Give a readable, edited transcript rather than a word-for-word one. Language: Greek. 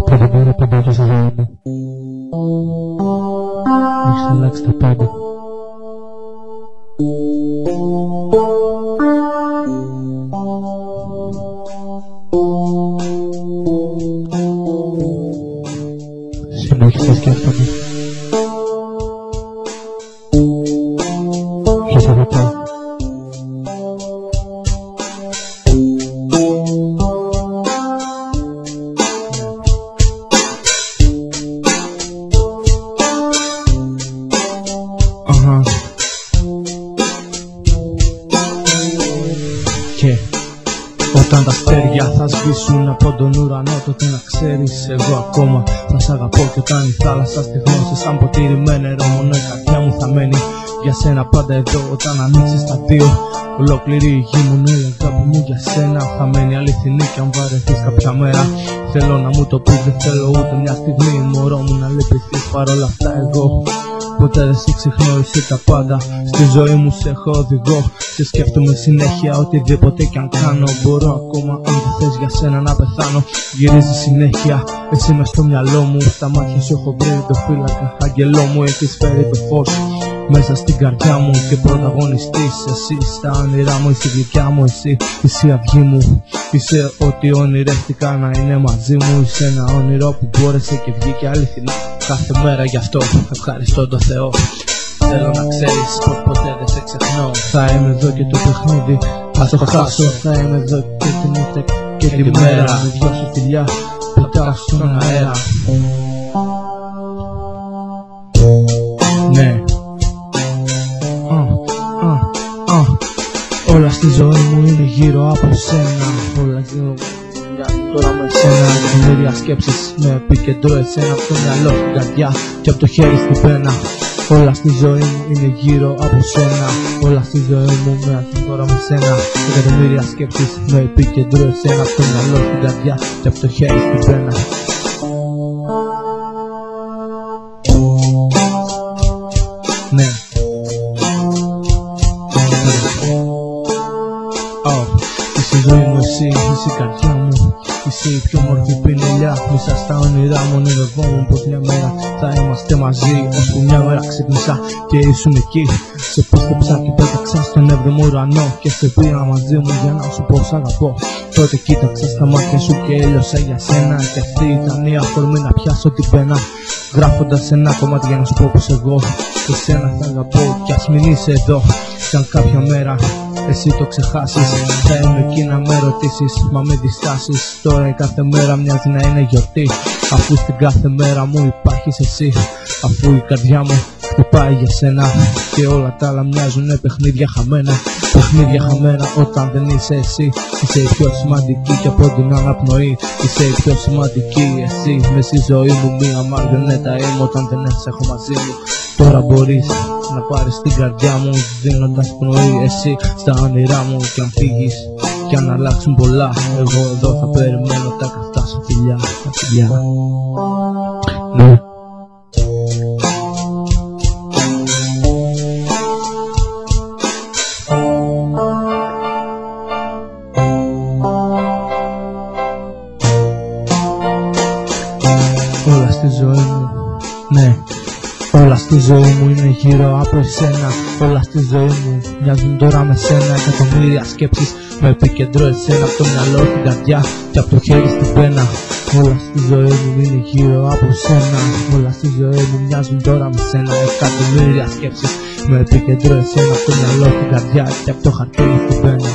Πρώτη μέρα που μπαίνω στη ζωή μου, έχεις αλλάξει τα πάντα. Συνέχισα σκέφτομαι ποιος αγαπάω. Και όταν τα αστέρια θα σβήσουν από τον ουρανό, τότε να ξέρεις εγώ ακόμα θα σ' αγαπώ. Και όταν η θάλασσα στεγνώσει σαν ποτήρι με νερό, μόνο η καρδιά μου θα μένει για σένα πάντα εδώ. Όταν ανοίξεις τα δύο, ολόκληρη η γη μου, η αγάπη μου για σένα θα μένει αληθινή. Κι αν βαρεθείς κάποια μέρα, θέλω να μου το πεις, δεν θέλω ούτε μια στιγμή μωρό μου να λυπηθείς. Παρόλα αυτά εγώ ποτέ δεν σε ξεχνώ, είσαι τα πάντα. Στη ζωή μου σε έχω οδηγό και σκέφτομαι συνέχεια οτιδήποτε κι αν κάνω. Μπορώ ακόμα αν δεν θες για σένα να πεθάνω. Γυρίζει συνέχεια εσύ μες στο μυαλό μου. Στα μάτια σου έχω βρει το φύλακα αγγελό μου. Έχεις φέρει το φως μέσα στην καρδιά μου και πρωταγωνιστής εσύ. Στα όνειρά μου είσαι γλυκιά μου, εσύ είσαι η αυγή μου. Είσαι ό,τι ονειρεύτηκα να είναι μαζί μου. Είσαι ένα όνειρο που μπόρεσε και βγήκε αληθινά κάθε μέρα, γι' αυτό ευχαριστώ τον Θεό. Θέλω να ξέρεις πως ποτέ δεν σε ξεχνώ. Θα είμαι εδώ και το παιχνίδι θα το χάσω. Θα είμαι εδώ και τη νύχτα και τη μέρα. Με δυο σου φιλιά πετάω στον αέρα. Ναι. Όλα στη ζωή μου είναι γύρω από σένα. Όλα γύρω μου τώρα με σένα. Εκατομμύρια σκέψεις με επικεντρώ εσένα. Από το μυαλό στην καρδιά και από το χέρι στην πένα. Όλα στη ζωή μου είναι γύρω από σένα. Όλα στη ζωή μου με τώρα με σένα. Εκατομμύρια σκέψεις με επικεντρώ εσένα. Από το μυαλό στην καρδιά και από το χέρι στην πένα. Ναι. Είσαι η ζωή μου, εσύ είσαι η καρδιά μου. Είσαι η πιο μορφή πινελιά μέσα στα όνειρά μου. Ονειρευόμουν πως μια μέρα θα είμαστε μαζί. Ώσπου μια μέρα ξύπνησα και ήσουν εκεί. Σε πίστεψα και πέταξα στον 7ο ουρανό και σε πήρα μαζί μου για να σου πω σ' αγαπώ. Τότε κοίταξα στα μάτια σου και έλειωσα για σένα. Και αυτή ήταν η αφορμή να πιάσω την πένα, γράφοντας ένα κομμάτι για να σου πω πως εγώ εσένα θα αγαπώ. Κι ας μην είσαι εδώ, κι αν κάποια μέρα εσύ το ξεχάσεις, θα είμαι εκεί να με ρωτήσεις, μα με διστάσεις. Τώρα η κάθε μέρα μοιάζει να είναι γιορτή, αφού στην κάθε μέρα μου υπάρχεις εσύ. Αφού η καρδιά μου χτυπάει για σένα και όλα τα άλλα μοιάζουν παιχνίδια χαμένα. Παιχνίδια χαμένα όταν δεν είσαι εσύ. Είσαι η πιο σημαντική και από την αναπνοή. Είσαι η πιο σημαντική εσύ. Μες στη ζωή μου μία μαργιονέτα είμαι όταν δεν σε έχω μαζί μου. Τώρα μπορείς να πάρεις την καρδιά μου δίνοντας πνοή εσύ στα όνειρά μου. Κι αν φύγεις κι αν αλλάξουν πολλά, εγώ εδώ θα περιμένω τα καυτά σου φιλιά. Τα φιλιά. Ναι. Όλα στη ζωή μου, ναι. Όλα στη ζωή μου είναι γύρω από εσένα. Όλα στη ζωή μου μοιάζουν τώρα με σένα. Εκατομμύρια σκέψεις με επικεντρώ εσένα. Από το μυαλό στην καρδιά και από το χέρι στην πένα. Όλα στη ζωή μου είναι γύρω από σένα. Όλα στη ζωή μου μοιάζουν τώρα με σένα. Εκατομμύρια σκέψεις με επικεντρώ εσένα. Από το μυαλό στην καρδιά και από το χαρτί στην πένα.